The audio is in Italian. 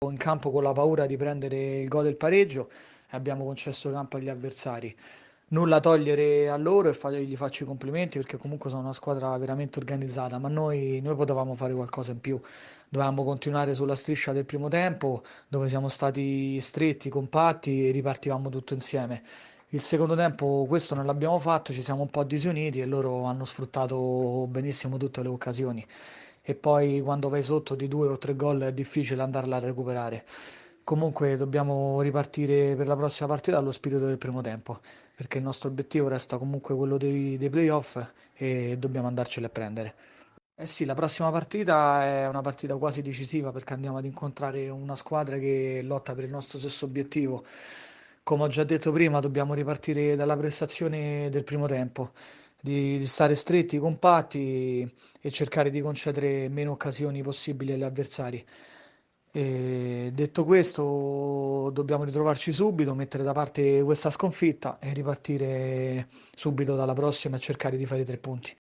in campo con la paura di prendere il gol del pareggio e abbiamo concesso campo agli avversari. Nulla togliere a loro e gli faccio i complimenti perché comunque sono una squadra veramente organizzata, ma noi potevamo fare qualcosa in più. Dovevamo continuare sulla striscia del primo tempo, dove siamo stati stretti, compatti e ripartivamo tutto insieme. Il secondo tempo questo non l'abbiamo fatto, ci siamo un po' disuniti e loro hanno sfruttato benissimo tutte le occasioni. E poi quando vai sotto di 2 o 3 gol è difficile andarla a recuperare. Comunque dobbiamo ripartire per la prossima partita allo spirito del primo tempo, perché il nostro obiettivo resta comunque quello dei playoff e dobbiamo andarceli a prendere. Eh sì, la prossima partita è una partita quasi decisiva perché andiamo ad incontrare una squadra che lotta per il nostro stesso obiettivo. Come ho già detto prima, dobbiamo ripartire dalla prestazione del primo tempo, di stare stretti, compatti e cercare di concedere meno occasioni possibili agli avversari. E detto questo, dobbiamo ritrovarci subito, mettere da parte questa sconfitta e ripartire subito dalla prossima e cercare di fare i 3 punti.